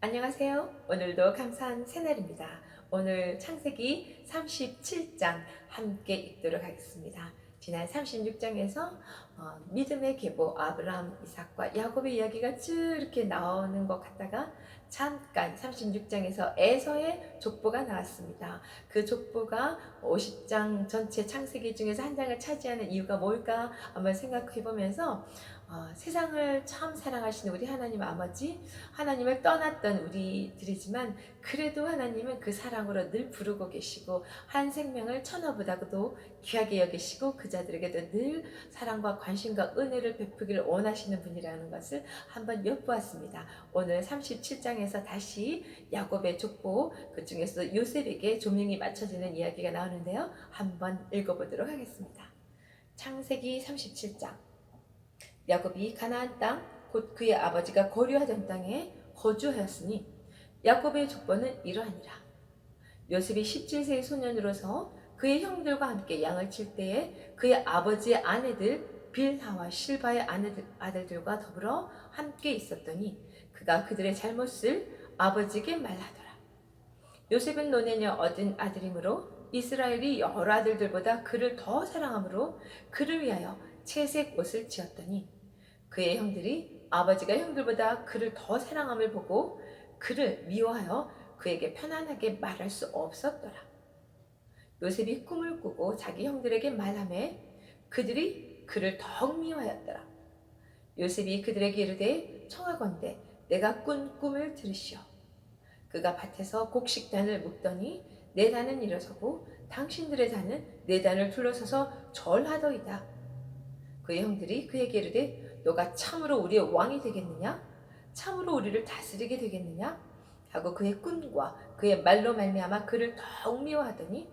안녕하세요. 오늘도 감사한 새날입니다. 오늘 창세기 37장 함께 읽도록 하겠습니다. 지난 36장에서 믿음의 계보 아브라함, 이삭과 야곱의 이야기가 쭉 이렇게 나오는 것 같다가 잠깐 36장에서 에서의 족보가 나왔습니다. 그 족보가 50장 전체 창세기 중에서 한 장을 차지하는 이유가 뭘까 한번 생각해 보면서 세상을 참 사랑하시는 우리 하나님 아버지, 하나님을 떠났던 우리들이지만 그래도 하나님은 그 사랑으로 늘 부르고 계시고 한 생명을 천하보다도 귀하게 여기시고 그 자들에게도 늘 사랑과 관심과 은혜를 베푸기를 원하시는 분이라는 것을 한번 엿보았습니다. 오늘 37장에서 다시 야곱의 족보, 그 중에서 요셉에게 조명이 맞춰지는 이야기가 나오는데요. 한번 읽어보도록 하겠습니다. 창세기 37장. 야곱이 가나안 땅 곧 그의 아버지가 거류하던 땅에 거주하였으니 야곱의 족보는 이러하니라. 요셉이 17세의 소년으로서 그의 형들과 함께 양을 칠 때에 그의 아버지의 아내들 빌하와 실바의 아들들과 더불어 함께 있었더니 그가 그들의 잘못을 아버지에게 말하더라. 요셉은 노년에 얻은 아들이므로 이스라엘이 여러 아들들보다 그를 더 사랑하므로 그를 위하여 채색 옷을 지었더니 그의 형들이 아버지가 형들보다 그를 더 사랑함을 보고 그를 미워하여 그에게 편안하게 말할 수 없었더라. 요셉이 꿈을 꾸고 자기 형들에게 말하매 그들이 그를 더욱 미워하였더라. 요셉이 그들에게 이르되 청하건대 내가 꾼 꿈을 들으시오. 그가 밭에서 곡식단을 묶더니 내 단은 일어서고 당신들의 단은 내 단을 둘러서서 절하더이다. 그의 형들이 그에게 이르되 너가 참으로 우리의 왕이 되겠느냐? 참으로 우리를 다스리게 되겠느냐? 하고 그의 꿈과 그의 말로 말미암아 그를 더욱 미워하더니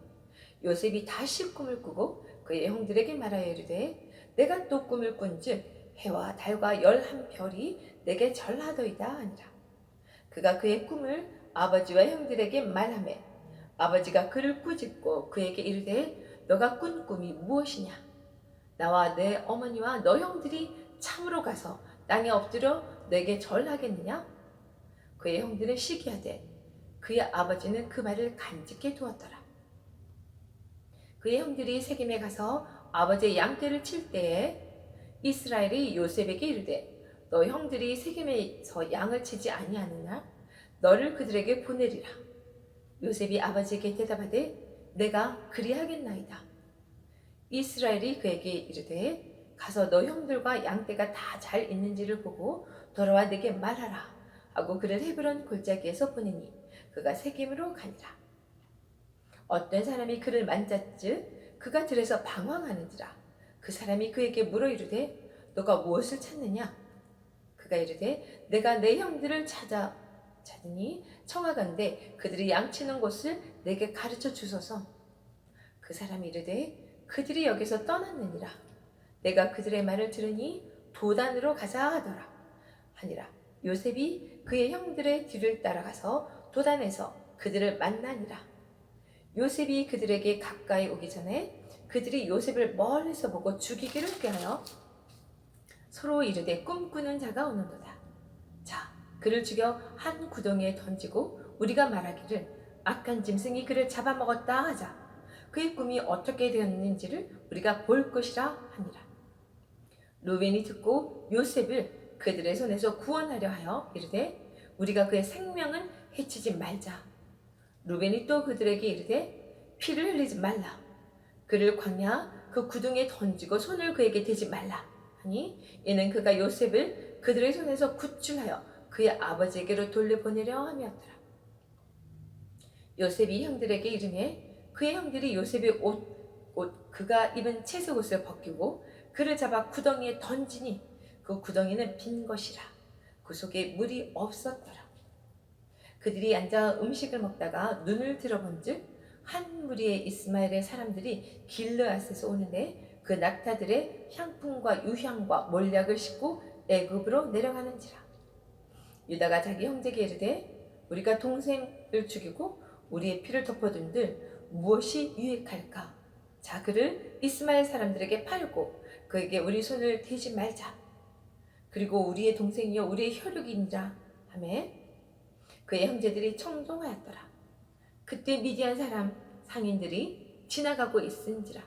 요셉이 다시 꿈을 꾸고 그의 형들에게 말하여 이르되 내가 또 꿈을 꾼즉 해와 달과 11별이 내게 절하더이다 하니라. 그가 그의 꿈을 아버지와 형들에게 말하매 아버지가 그를 꾸짖고 그에게 이르되 너가 꾼 꿈이 무엇이냐? 나와 내 어머니와 너 형들이 참으로 가서 땅에 엎드려 내게 절하겠느냐? 그의 형들은 시기하되 그의 아버지는 그 말을 간직해 두었더라. 그의 형들이 세겜에 가서 아버지의 양떼를 칠 때에 이스라엘이 요셉에게 이르되 너 형들이 세겜에서 양을 치지 아니하느냐? 너를 그들에게 보내리라. 요셉이 아버지에게 대답하되 내가 그리하겠나이다. 이스라엘이 그에게 이르되 가서 너 형들과 양떼가 다 잘 있는지를 보고 돌아와 내게 말하라 하고 그를 헤브론 골짜기에서 보내니 그가 세겜으로 가니라. 어떤 사람이 그를 만졌즉 그가 들에서 방황하는지라. 그 사람이 그에게 물어 이르되 너가 무엇을 찾느냐? 그가 이르되 내가 내 형들을 찾으니 청하건대 그들이 양치는 곳을 내게 가르쳐 주소서. 그 사람이 이르되 그들이 여기서 떠났느니라. 내가 그들의 말을 들으니 도단으로 가자 하더라. 하니라. 요셉이 그의 형들의 뒤를 따라가서 도단에서 그들을 만나니라. 요셉이 그들에게 가까이 오기 전에 그들이 요셉을 멀리서 보고 죽이기를 꾀하여 서로 이르되 꿈꾸는 자가 오는도다. 자, 그를 죽여 한 구덩이에 던지고 우리가 말하기를 악한 짐승이 그를 잡아먹었다 하자. 그의 꿈이 어떻게 되었는지를 우리가 볼 것이라 하니라. 루벤이 듣고 요셉을 그들의 손에서 구원하려 하여 이르되 우리가 그의 생명은 해치지 말자. 루벤이 또 그들에게 이르되 피를 흘리지 말라. 그를 광야 그 구덩이에 던지고 손을 그에게 대지 말라 하니 이는 그가 요셉을 그들의 손에서 구출하여 그의 아버지에게로 돌려보내려 함이었더라. 요셉이 형들에게 이르매 그의 형들이 요셉의 그가 입은 채색옷을 벗기고 그를 잡아 구덩이에 던지니 그 구덩이는 빈 것이라. 그 속에 물이 없었더라. 그들이 앉아 음식을 먹다가 눈을 들어본즉 한 무리의 이스마엘의 사람들이 길르앗에서 오는데 그 낙타들의 향품과 유향과 몰약을 싣고 애굽으로 내려가는지라. 유다가 자기 형제에게 이르되 우리가 동생을 죽이고 우리의 피를 덮어둔들 무엇이 유익할까? 자, 그를 이스마엘 사람들에게 팔고 그에게 우리 손을 대지 말자. 그리고 우리의 동생이여 우리의 혈육이니라 하매 그의 형제들이 청종하였더라. 그때 미디안 사람 상인들이 지나가고 있은지라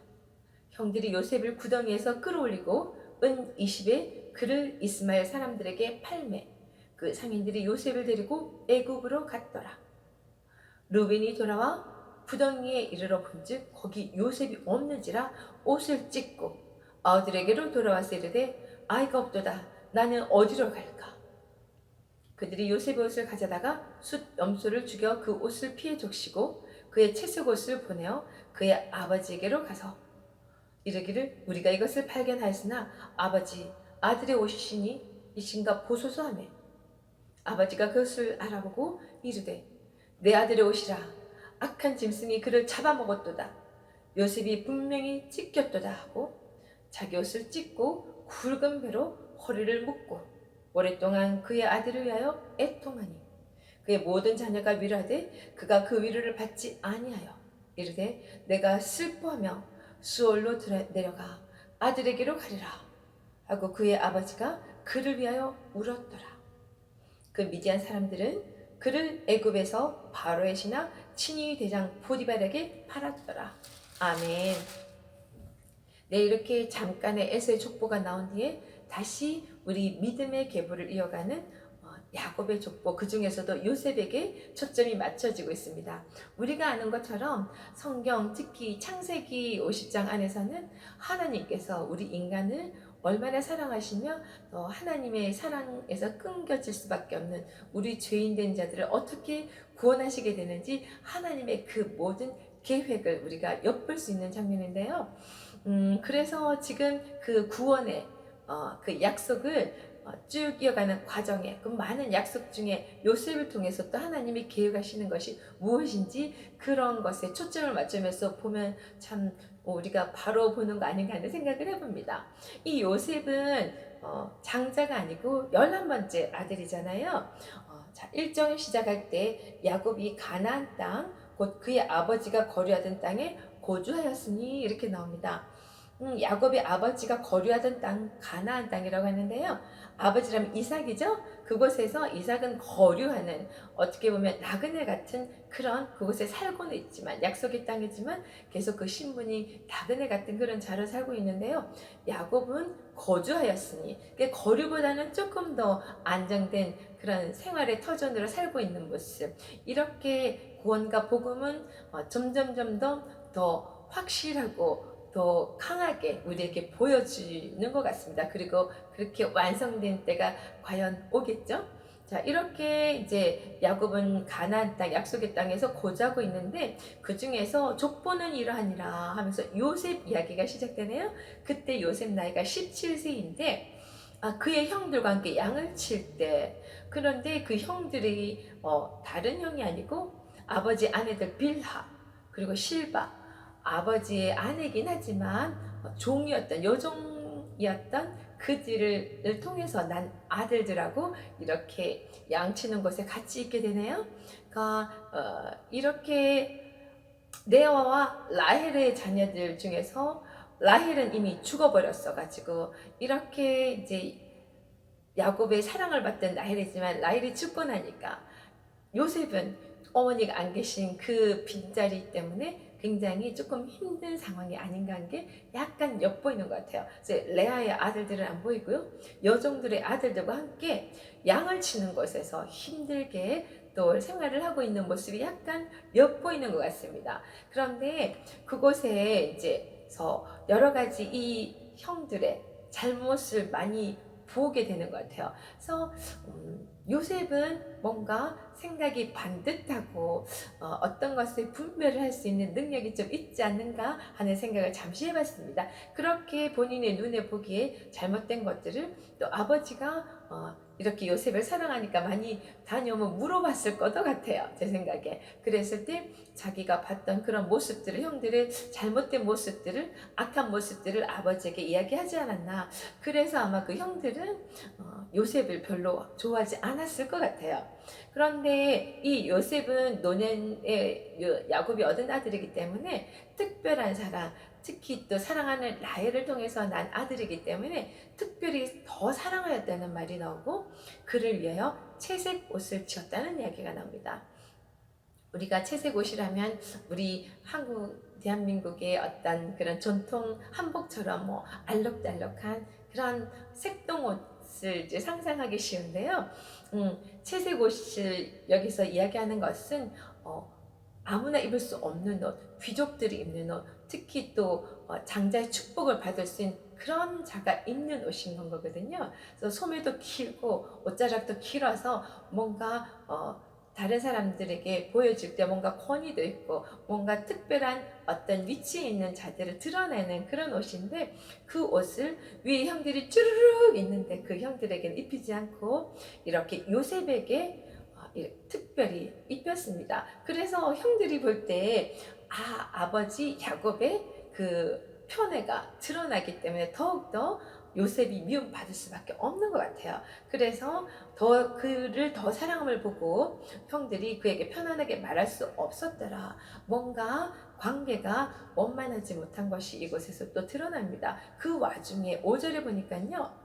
형들이 요셉을 구덩이에서 끌어올리고 은 20에 그를 이스마엘 사람들에게 팔매 그 상인들이 요셉을 데리고 애굽으로 갔더라. 루벤이 돌아와 구덩이에 이르러 본즉 거기 요셉이 없는지라 옷을 찢고 아우들에게로 돌아와서 이르되 아이가 없도다. 나는 어디로 갈까? 그들이 요셉의 옷을 가져다가 숫 염소를 죽여 그 옷을 피해 적시고 그의 채색 옷을 보내어 그의 아버지에게로 가서 이르기를 우리가 이것을 발견하였으나 아버지 아들의 옷이시니 이신가 보소서 하매 아버지가 그것을 알아보고 이르되 내 아들의 옷이라 악한 짐승이 그를 잡아먹었도다. 요셉이 분명히 찢겼도다 하고 자기 옷을 찢고 굵은 배로 허리를 묶고 오랫동안 그의 아들을 위하여 애통하니 그의 모든 자녀가 위로하되 그가 그 위로를 받지 아니하여 이르되 내가 슬퍼하며 수월로 내려가 아들에게로 가리라 하고 그의 아버지가 그를 위하여 울었더라. 그 미디안 사람들은 그를 애굽에서 바로의 신하 친위 대장 보디발에게 팔았더라. 아멘. 네, 이렇게 잠깐의 에서의 족보가 나온 뒤에 다시 우리 믿음의 계보를 이어가는 야곱의 족보, 그 중에서도 요셉에게 초점이 맞춰지고 있습니다. 우리가 아는 것처럼 성경, 특히 창세기 50장 안에서는 하나님께서 우리 인간을 얼마나 사랑하시며 또 하나님의 사랑에서 끊겨질 수밖에 없는 우리 죄인된 자들을 어떻게 구원하시게 되는지 하나님의 그 모든 계획을 우리가 엿볼 수 있는 장면인데요. 그래서 지금 그 구원의 그 약속을 쭉 이어가는 과정에 그 많은 약속 중에 요셉을 통해서 또 하나님이 계획하시는 것이 무엇인지 그런 것에 초점을 맞추면서 보면 참 우리가 바로 보는 거 아닌가 하는 생각을 해봅니다. 이 요셉은 장자가 아니고 11번째 아들이잖아요. 자, 일정을 시작할 때 야곱이 가나안 땅, 곧 그의 아버지가 거류하던 땅에 거주하였으니 이렇게 나옵니다. 야곱의 아버지가 거류하던 땅 가나안 땅이라고 하는데요. 아버지라면 이삭이죠. 그곳에서 이삭은 거류하는 어떻게 보면 나그네 같은 그런 그곳에 살고는 있지만 약속의 땅이지만 계속 그 신분이 나그네 같은 그런 자로 살고 있는데요. 야곱은 거주하였으니 거류보다는 조금 더 안정된 그런 생활의 터전으로 살고 있는 모습, 이렇게 구원과 복음은 점점점 더 확실하고 더 강하게 우리에게 보여주는 것 같습니다. 그리고 그렇게 완성된 때가 과연 오겠죠? 자, 이렇게 이제 야곱은 가나안 땅, 약속의 땅에서 거주하고 있는데 그 중에서 족보는 이러하니라 하면서 요셉 이야기가 시작되네요. 그때 요셉 나이가 17세인데 그의 형들과 함께 양을 칠 때, 그런데 그 형들이 다른 형이 아니고 아버지 아내들 빌하 그리고 실바, 아버지의 아내긴 하지만 종이었던 여종이었던 그들을 통해서 난 아들들하고 이렇게 양치는 곳에 같이 있게 되네요. 그러니까 이렇게 레아와 라헬의 자녀들 중에서 라헬은 이미 죽어버렸어 가지고 이렇게 이제 야곱의 사랑을 받던 라헬이지만 라헬이 죽고 나니까 요셉은 어머니가 안 계신 그 빈자리 때문에 굉장히 조금 힘든 상황이 아닌가 하는 게 약간 엿보이는 것 같아요. 그래서 레아의 아들들은 안 보이고요. 여종들의 아들들과 함께 양을 치는 곳에서 힘들게 또 생활을 하고 있는 모습이 약간 엿보이는 것 같습니다. 그런데 그곳에 이제서 여러 가지 이 형들의 잘못을 많이 보게 되는 것 같아요. 그래서 요셉은 뭔가 생각이 반듯하고 어떤 것을 분별을 할 수 있는 능력이 좀 있지 않는가 하는 생각을 잠시 해봤습니다. 그렇게 본인의 눈에 보기에 잘못된 것들을 또 아버지가 이렇게 요셉을 사랑하니까 많이 다녀오면 물어봤을 것도 같아요. 제 생각에. 그랬을 때 자기가 봤던 그런 모습들을, 형들의 잘못된 모습들을, 악한 모습들을 아버지에게 이야기하지 않았나. 그래서 아마 그 형들은 요셉을 별로 좋아하지 않았을 것 같아요. 그런데 이 요셉은 노년에 야곱이 얻은 아들이기 때문에 특별한 사랑, 특히 또 사랑하는 라헬을 통해서 난 아들이기 때문에 특별히 더 사랑하였다는 말이 나오고 그를 위하여 채색 옷을 지었다는 이야기가 나옵니다. 우리가 채색 옷이라면 우리 한국 대한민국의 어떤 그런 전통 한복처럼 뭐 알록달록한 그런 색동 옷을 이제 상상하기 쉬운데요. 채색 옷을 여기서 이야기하는 것은 아무나 입을 수 없는 옷, 귀족들이 입는 옷, 특히 또 장자의 축복을 받을 수 있는 그런 자가 입는 옷인 건 거거든요. 그래서 소매도 길고 옷자락도 길어서 뭔가 다른 사람들에게 보여줄 때 뭔가 권위도 있고 뭔가 특별한 어떤 위치에 있는 자들을 드러내는 그런 옷인데 그 옷을 위에 형들이 쭈르륵 있는데 그 형들에게는 입히지 않고 이렇게 요셉에게 특별히 입혔습니다. 그래서 형들이 볼 때 아버지 야곱의 그 편애가 드러나기 때문에 더욱더 요셉이 미움받을 수밖에 없는 것 같아요. 그래서 그를 더 사랑함을 보고 형들이 그에게 편안하게 말할 수 없었더라. 뭔가 관계가 원만하지 못한 것이 이곳에서 또 드러납니다. 그 와중에 5절에 보니까요.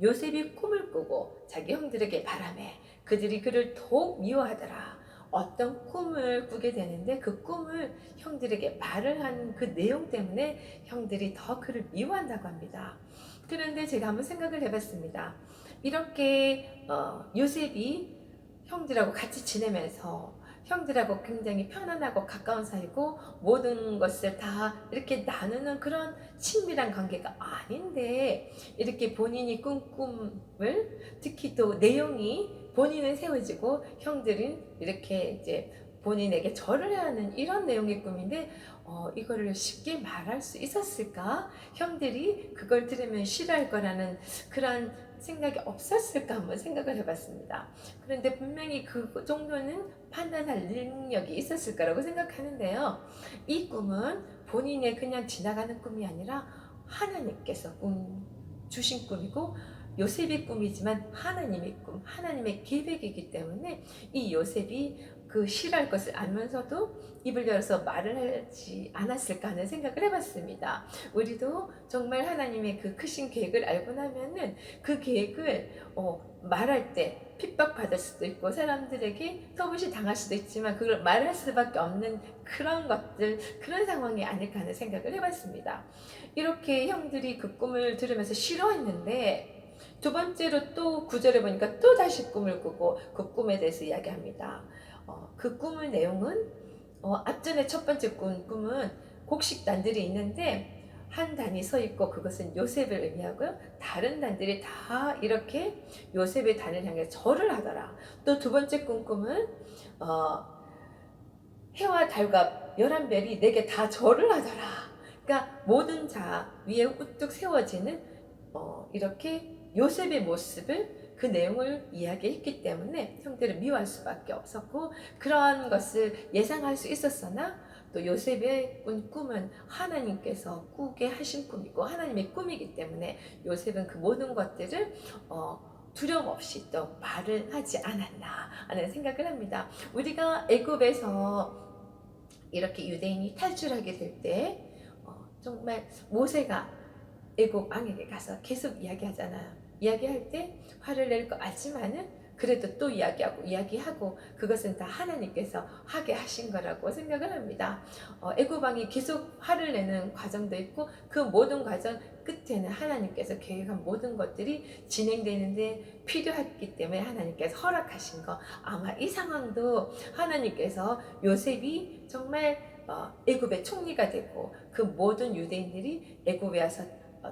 요셉이 꿈을 꾸고 자기 형들에게 바라매 그들이 그를 더욱 미워하더라. 어떤 꿈을 꾸게 되는데 그 꿈을 형들에게 말을 한 그 내용 때문에 형들이 더 그를 미워한다고 합니다. 그런데 제가 한번 생각을 해봤습니다. 이렇게 요셉이 형들하고 같이 지내면서 형들하고 굉장히 편안하고 가까운 사이고 모든 것을 다 이렇게 나누는 그런 친밀한 관계가 아닌데 이렇게 본인이 꾼 꿈을 특히 또 내용이 본인은 세워지고 형들은 이렇게 이제 본인에게 절을 해야 하는 이런 내용의 꿈인데 이거를 쉽게 말할 수 있었을까? 형들이 그걸 들으면 싫어할 거라는 그런 생각이 없었을까 한번 생각을 해봤습니다. 그런데 분명히 그 정도는 판단할 능력이 있었을 거라고 생각하는데요. 이 꿈은 본인의 그냥 지나가는 꿈이 아니라 하나님께서 주신 꿈이고 요셉의 꿈이지만 하나님의 꿈, 하나님의 계획이기 때문에 이 요셉이 그 싫어할 것을 알면서도 입을 열어서 말을 하지 않았을까 하는 생각을 해봤습니다. 우리도 정말 하나님의 그 크신 계획을 알고 나면은 그 계획을 말할 때 핍박받을 수도 있고 사람들에게 터부시 당할 수도 있지만 그걸 말할 수밖에 없는 그런 것들, 그런 상황이 아닐까 하는 생각을 해봤습니다. 이렇게 형들이 그 꿈을 들으면서 싫어했는데 두 번째로 또 구절에 보니까 또 다시 꿈을 꾸고 그 꿈에 대해서 이야기합니다. 그 꿈의 내용은 앞전에 첫 번째 꿈은 곡식단들이 있는데 한 단이 서 있고 그것은 요셉을 의미하고요. 다른 단들이 다 이렇게 요셉의 단을 향해 절을 하더라. 또 두 번째 꿈은 해와 달과 11별이 내게 다 절을 하더라. 그러니까 모든 자 위에 우뚝 세워지는 이렇게 요셉의 모습을 그 내용을 이야기했기 때문에 형들을 미워할 수밖에 없었고 그런 것을 예상할 수 있었으나 또 요셉의 꿈은 하나님께서 꾸게 하신 꿈이고 하나님의 꿈이기 때문에 요셉은 그 모든 것들을 두려움 없이 또 말을 하지 않았나 하는 생각을 합니다. 우리가 애굽에서 이렇게 유대인이 탈출하게 될 때 정말 모세가 애굽 왕에게 가서 계속 이야기하잖아요. 이야기할 때 화를 낼 거 알지만은 그래도 또 이야기하고 그것은 다 하나님께서 하게 하신 거라고 생각을 합니다. 애굽 왕이 계속 화를 내는 과정도 있고 그 모든 과정 끝에는 하나님께서 계획한 모든 것들이 진행되는데 필요했기 때문에 하나님께서 허락하신 거 아마 이 상황도 하나님께서 요셉이 정말 애굽의 총리가 되고 그 모든 유대인들이 애굽에 와서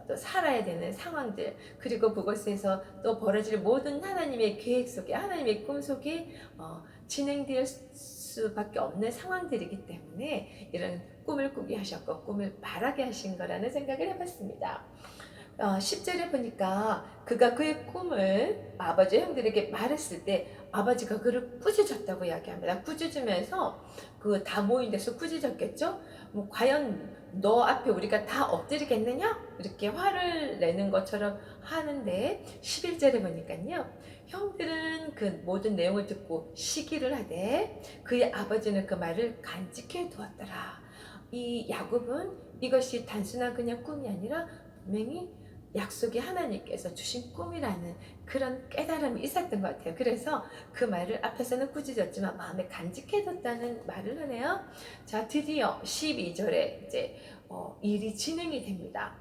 또 살아야 되는 상황들 그리고 그곳에서 또 벌어질 모든 하나님의 계획 속에 하나님의 꿈 속에 진행될 수밖에 없는 상황들이기 때문에 이런 꿈을 꾸게 하셨고 꿈을 말하게 하신 거라는 생각을 해봤습니다. 10절에 보니까 그가 그의 꿈을 아버지 형들에게 말했을 때 아버지가 그를 꾸짖었다고 이야기합니다. 꾸짖으면서 그 다 모인 데서 꾸짖었겠죠? 뭐 과연 너 앞에 우리가 다 엎드리겠느냐? 이렇게 화를 내는 것처럼 하는데 11절에 보니까요. 형들은 그 모든 내용을 듣고 시기를 하되 그의 아버지는 그 말을 간직해 두었더라. 이 야곱은 이것이 단순한 그냥 꿈이 아니라 분명히 약속이 하나님께서 주신 꿈이라는 그런 깨달음이 있었던 것 같아요. 그래서 그 말을 앞에서는 꾸짖었지만 마음에 간직해뒀다는 말을 하네요. 자, 드디어 12절에 이제 일이 진행이 됩니다.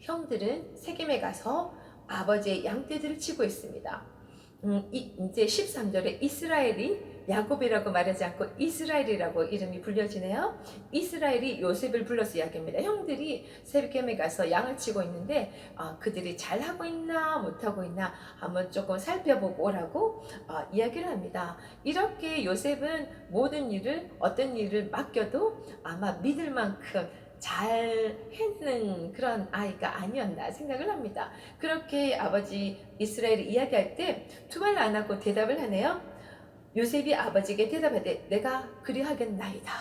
형들은 세겜에 가서 아버지의 양떼들을 치고 있습니다. 이제 13절에 이스라엘이 야곱이라고 말하지 않고 이스라엘이라고 이름이 불려지네요. 이스라엘이 요셉을 불러서 이야기합니다. 형들이 세겜에 가서 양을 치고 있는데 그들이 잘하고 있나 못하고 있나 한번 조금 살펴보고 오라고 이야기를 합니다. 이렇게 요셉은 모든 일을 어떤 일을 맡겨도 아마 믿을 만큼 잘 했는 그런 아이가 아니었나 생각을 합니다. 그렇게 아버지 이스라엘이 이야기할 때 두말 안 하고 대답을 하네요. 요셉이 아버지에게 대답하되 내가 그리하겠나이다.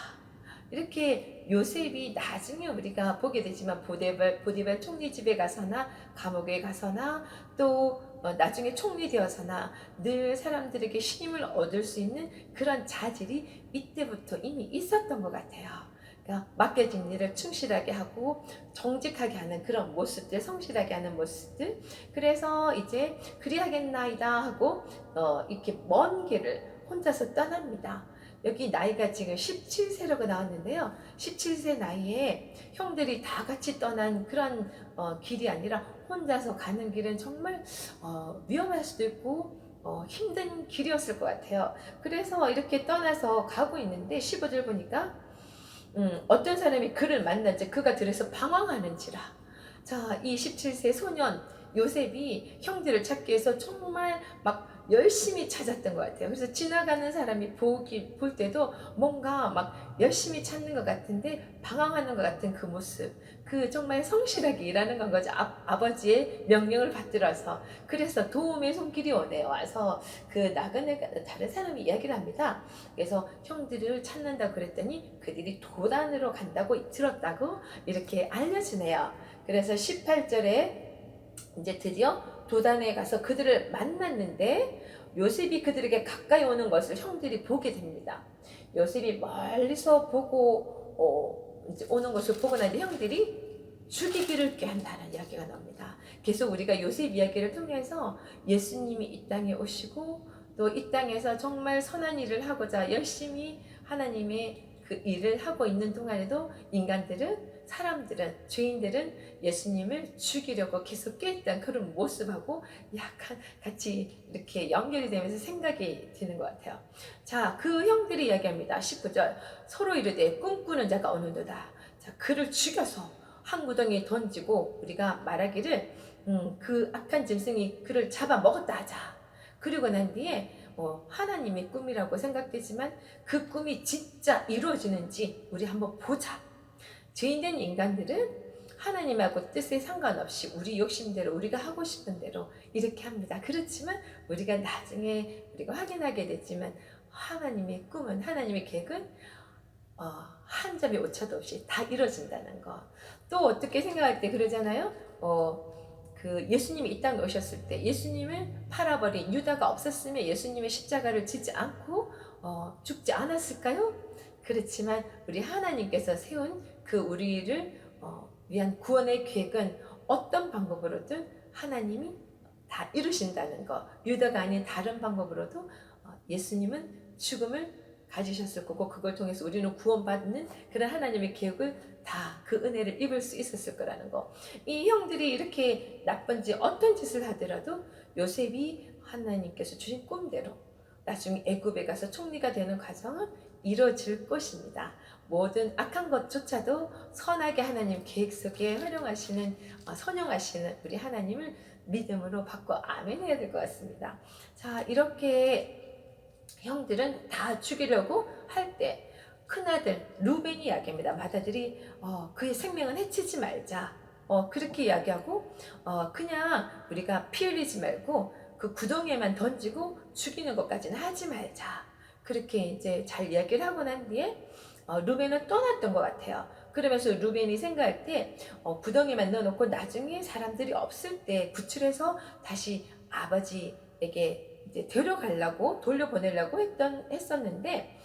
이렇게 요셉이 나중에 우리가 보게 되지만 보디발 총리 집에 가서나 감옥에 가서나 또 나중에 총리 되어서나 늘 사람들에게 힘을 얻을 수 있는 그런 자질이 이때부터 이미 있었던 것 같아요. 그러니까 맡겨진 일을 충실하게 하고 정직하게 하는 그런 모습들, 성실하게 하는 모습들. 그래서 이제 그리하겠나이다 하고 이렇게 먼 길을 혼자서 떠납니다. 여기 나이가 지금 17세라고 나왔는데요. 17세 나이에 형들이 다 같이 떠난 그런 길이 아니라 혼자서 가는 길은 정말 위험할 수도 있고 힘든 길이었을 것 같아요. 그래서 이렇게 떠나서 가고 있는데 15절 보니까 어떤 사람이 그를 만났지 그가 들에서 방황하는지라. 자, 이 17세 소년 요셉이 형들을 찾기 위해서 정말 막 열심히 찾았던 것 같아요. 그래서 지나가는 사람이 볼 때도 뭔가 막 열심히 찾는 것 같은데 방황하는 것 같은 그 모습, 그 정말 성실하게 일하는 건 거죠. 아버지의 명령을 받들어서. 그래서 도움의 손길이 오네요. 와서 그 나그네 다른 사람이 이야기를 합니다. 그래서 형들을 찾는다 그랬더니 그들이 도단으로 간다고 들었다고 이렇게 알려주네요. 그래서 18절에 이제 드디어 도단에 가서 그들을 만났는데 요셉이 그들에게 가까이 오는 것을 형들이 보게 됩니다. 요셉이 멀리서 보고 이제 오는 것을 보고 나니 형들이 죽이기를 꾀한다는 이야기가 나옵니다. 계속 우리가 요셉 이야기를 통해서 예수님이 이 땅에 오시고 또 이 땅에서 정말 선한 일을 하고자 열심히 하나님의 그 일을 하고 있는 동안에도 사람들은 죄인들은 예수님을 죽이려고 계속 꾀했던 그런 모습하고 약간 같이 이렇게 연결이 되면서 생각이 드는 것 같아요. 자, 그 형들이 이야기합니다. 19절 서로 이르되 꿈꾸는 자가 어느도다. 자, 그를 죽여서 한 구덩이에 던지고 우리가 말하기를 그 악한 짐승이 그를 잡아먹었다 하자. 그리고 난 뒤에 하나님의 꿈이라고 생각되지만 그 꿈이 진짜 이루어지는지 우리 한번 보자. 죄인된 인간들은 하나님하고 뜻에 상관없이 우리 욕심대로 우리가 하고 싶은 대로 이렇게 합니다. 그렇지만 우리가 나중에 우리가 확인하게 됐지만 하나님의 꿈은 하나님의 계획은 한 점의 오차도 없이 다 이루어진다는 거. 또 어떻게 생각할 때 그러잖아요. 그 예수님이 이 땅에 오셨을 때 예수님을 팔아버린 유다가 없었으면 예수님의 십자가를 지지 않고 죽지 않았을까요? 그렇지만 우리 하나님께서 세운 그 우리를 위한 구원의 계획은 어떤 방법으로든 하나님이 다 이루신다는 거. 유다가 아닌 다른 방법으로도 예수님은 죽음을 가지셨을 거고 그걸 통해서 우리는 구원받는 그런 하나님의 계획을 다 그 은혜를 입을 수 있었을 거라는 거. 이 형들이 이렇게 나쁜 짓 어떤 짓을 하더라도 요셉이 하나님께서 주신 꿈대로 나중에 애굽에 가서 총리가 되는 과정은 이루어질 것입니다. 모든 악한 것조차도 선하게 하나님 계획 속에 활용하시는 선용하시는 우리 하나님을 믿음으로 받고 아멘 해야 될 것 같습니다. 자, 이렇게 형들은 다 죽이려고 할 때 큰아들 루벤이 이야기합니다. 맏아들이 그의 생명은 해치지 말자. 그렇게 이야기하고 그냥 우리가 피 흘리지 말고 그 구덩이에만 던지고 죽이는 것까지는 하지 말자. 그렇게 이제 잘 이야기를 하고 난 뒤에 루벤은 떠났던 것 같아요. 그러면서 루벤이 생각할 때 구덩이만 넣어놓고 나중에 사람들이 없을 때 구출해서 다시 아버지에게 이제 데려가려고 돌려보내려고 했었는데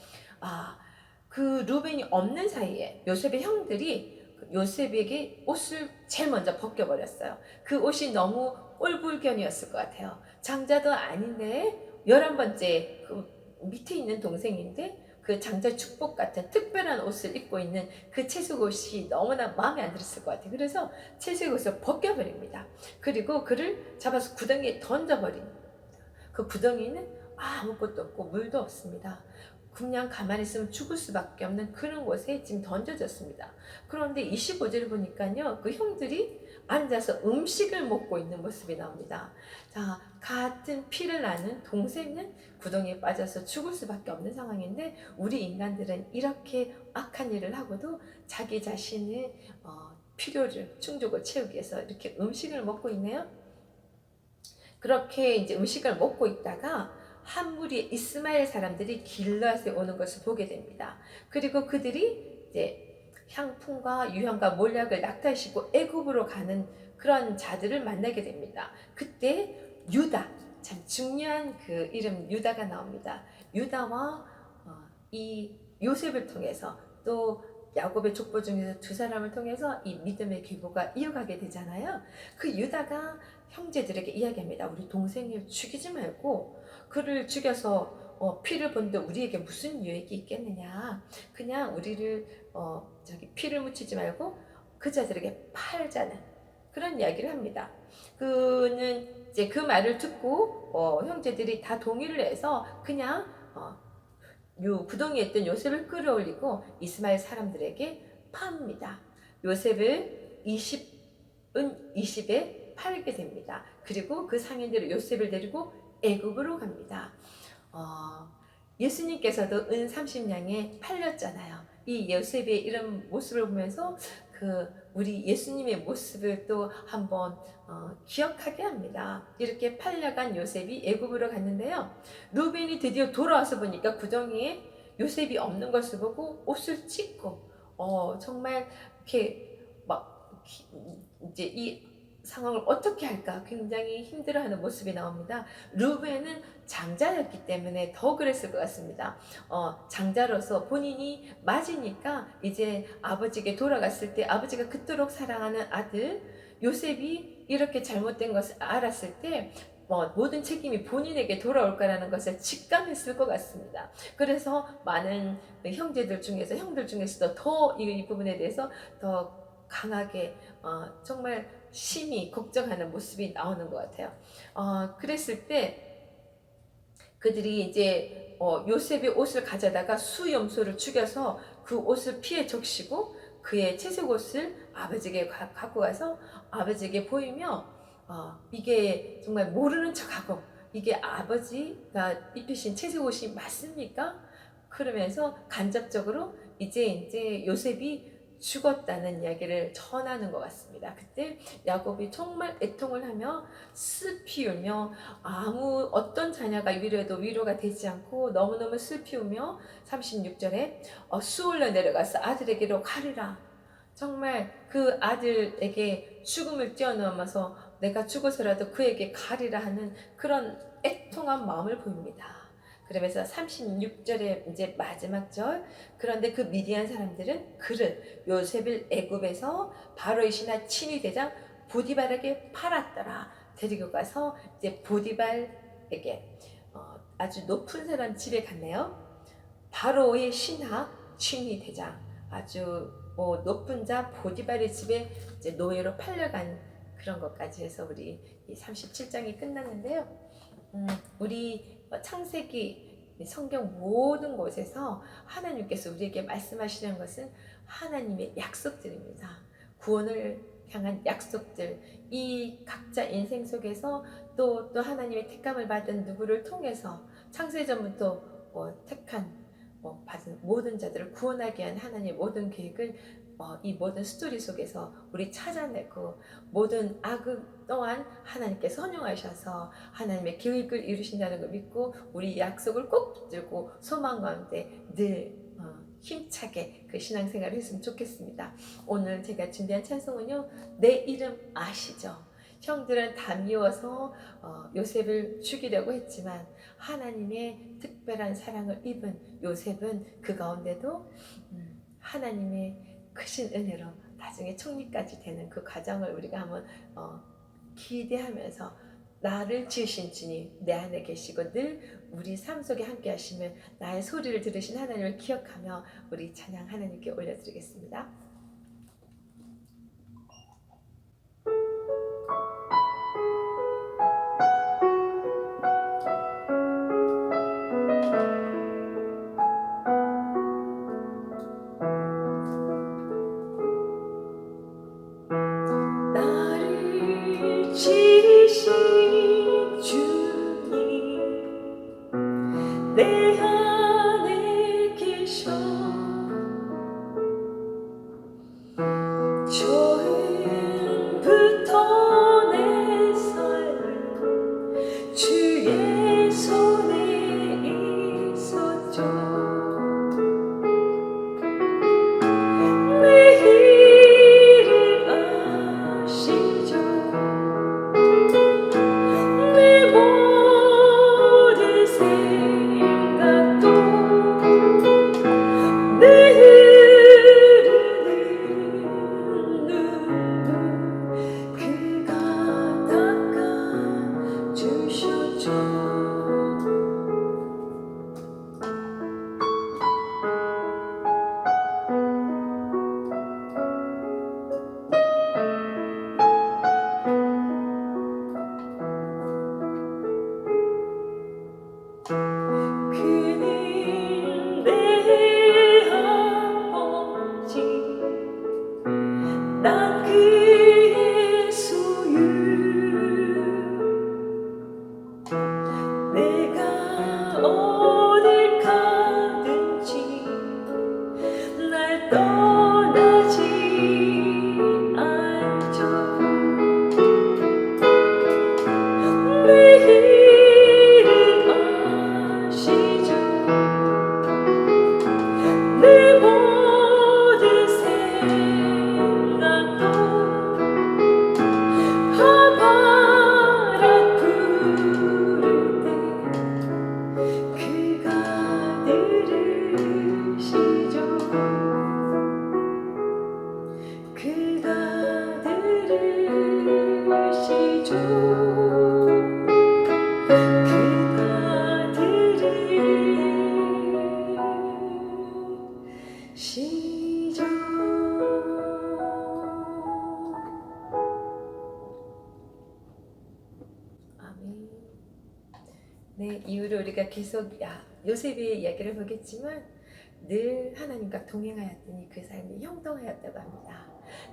그 루벤이 없는 사이에 요셉의 형들이 요셉에게 옷을 제일 먼저 벗겨버렸어요. 그 옷이 너무 꼴불견이었을 것 같아요. 장자도 아닌데 11번째 그 밑에 있는 동생인데 그 장자 축복 같은 특별한 옷을 입고 있는 그 채색 옷이 너무나 마음에 안 들었을 것 같아요. 그래서 채색 옷을 벗겨버립니다. 그리고 그를 잡아서 구덩이에 던져버립니다. 그 구덩이는 아무것도 없고 물도 없습니다. 그냥 가만히 있으면 죽을 수밖에 없는 그런 곳에 지금 던져졌습니다. 그런데 25절을 보니까요, 그 형들이 앉아서 음식을 먹고 있는 모습이 나옵니다. 자, 같은 피를 나는 동생은 구덩이에 빠져서 죽을 수밖에 없는 상황인데, 우리 인간들은 이렇게 악한 일을 하고도 자기 자신의 필요를, 충족을 채우기 위해서 이렇게 음식을 먹고 있네요. 그렇게 이제 음식을 먹고 있다가 한 무리의 이스마엘 사람들이 길르앗에 오는 것을 보게 됩니다. 그리고 그들이 이제 향품과 유향과 몰약을 낙타시고 애굽으로 가는 그런 자들을 만나게 됩니다. 그때 유다, 참 중요한 그 이름 유다가 나옵니다. 유다와 이 요셉을 통해서 또 야곱의 족보 중에서 두 사람을 통해서 이 믿음의 계보가 이어가게 되잖아요. 그 유다가 형제들에게 이야기합니다. 우리 동생을 죽이지 말고 그를 죽여서 피를 본데 우리에게 무슨 유익이 있겠느냐. 그냥 우리를 피를 묻히지 말고 그 자들에게 팔자는 그런 이야기를 합니다. 그는 이제 그 말을 듣고 형제들이 다 동의를 해서 그냥 요 구덩이에 있던 요셉을 끌어올리고 이스마엘 사람들에게 팝니다. 요셉을 20에 팔게 됩니다. 그리고 그 상인들은 요셉을 데리고 애굽으로 갑니다. 예수님께서도 은 30냥에 팔렸잖아요. 이 요셉의 이런 모습을 보면서 우리 예수님의 모습을 또 한번 기억하게 합니다. 이렇게 팔려간 요셉이 애굽으로 갔는데요. 루벤이 드디어 돌아와서 보니까 구덩이에 요셉이 없는 것을 보고 옷을 찢고 정말 이렇게 막 이제 이 상황을 어떻게 할까 굉장히 힘들어하는 모습이 나옵니다. 루벤은 장자였기 때문에 더 그랬을 것 같습니다. 장자로서 본인이 맞으니까 이제 아버지에게 돌아갔을 때 아버지가 그토록 사랑하는 아들 요셉이 이렇게 잘못된 것을 알았을 때 모든 책임이 본인에게 돌아올 거라는 것을 직감했을 것 같습니다. 그래서 많은 형들 중에서도 더 이 부분에 대해서 더 강하게 정말 심히 걱정하는 모습이 나오는 것 같아요. 그랬을 때 그들이 이제 요셉의 옷을 가져다가 수염소를 죽여서 그 옷을 피해 적시고 그의 채색 옷을 아버지에게 갖고 가서 아버지에게 보이며 이게 정말 모르는 척하고 이게 아버지가 입히신 채색 옷이 맞습니까? 그러면서 간접적으로 이제 요셉이 죽었다는 이야기를 전하는 것 같습니다. 그때 야곱이 정말 애통을 하며 슬피 울며 아무 어떤 자녀가 위로해도 위로가 되지 않고 너무너무 슬피 울며 36절에 수올려 내려가서 아들에게로 가리라. 정말 그 아들에게 죽음을 뛰어넘어서 내가 죽어서라도 그에게 가리라 하는 그런 애통한 마음을 보입니다. 그러면서 36절에 이제 마지막 절, 그런데 그 미디안 사람들은 그를 요셉을 애굽에서 바로의 신하 친위 대장 보디발에게 팔았더라. 데리고 가서 이제 보디발에게 아주 높은 사람 집에 갔네요. 바로의 신하 친위 대장, 아주 높은 자 보디발의 집에 이제 노예로 팔려간 그런 것까지 해서 우리 37장이 끝났는데요. 우리 창세기 성경 모든 곳에서 하나님께서 우리에게 말씀하시는 것은 하나님의 약속들입니다. 구원을 향한 약속들, 이 각자 인생 속에서 또 하나님의 택감을 받은 누구를 통해서 창세전부터 택한 받은 모든 자들을 구원하게 한 하나님의 모든 계획을 이 모든 스토리 속에서 우리 찾아내고 모든 악을 또한 하나님께 선용하셔서 하나님의 계획을 이루신다는 걸 믿고 우리 약속을 꼭 붙들고 소망 가운데 늘 힘차게 그 신앙생활을 했으면 좋겠습니다. 오늘 제가 준비한 찬송은요, 내 이름 아시죠? 형들은 다 미워서 요셉을 죽이려고 했지만 하나님의 특별한 사랑을 입은 요셉은 그 가운데도 하나님의 크신 은혜로 나중에 총리까지 되는 그 과정을 우리가 한번 기대하면서 나를 지으신 주님 내 안에 계시고 늘 우리 삶 속에 함께 하시면 나의 소리를 들으신 하나님을 기억하며 우리 찬양 하나님께 올려드리겠습니다. 나를 지으신 주님 내 안에 계셔 처음부터 내 삶은 주의 손에 있었죠. 내 일을 아시죠. 내 모든 생각도 내 흐르는 눈물 그가 닦아주셨죠. 그는 내 아버지 난 그의 소유 내가 어딜 가든지 날 떠나지 않죠. 내 일을 아시죠. 내 모든 생각도 바람 부를 때 그가 들으시죠. 그가 들으시죠. 그가 들으시죠. 아멘. 네, 이후로 우리가 계속 요셉의 이야기를 보겠지만 늘 하나님과 동행하였더니 그 삶이 형통하였다고 합니다.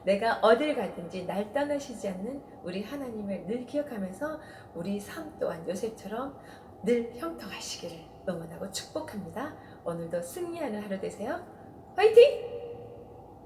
내가 어딜 가든지 날 떠나시지 않는 우리 하나님을 늘 기억하면서 우리 삶 또한 요셉처럼 늘 형통하시기를 응원하고 축복합니다. 오늘도 승리하는 하루 되세요. 화이팅!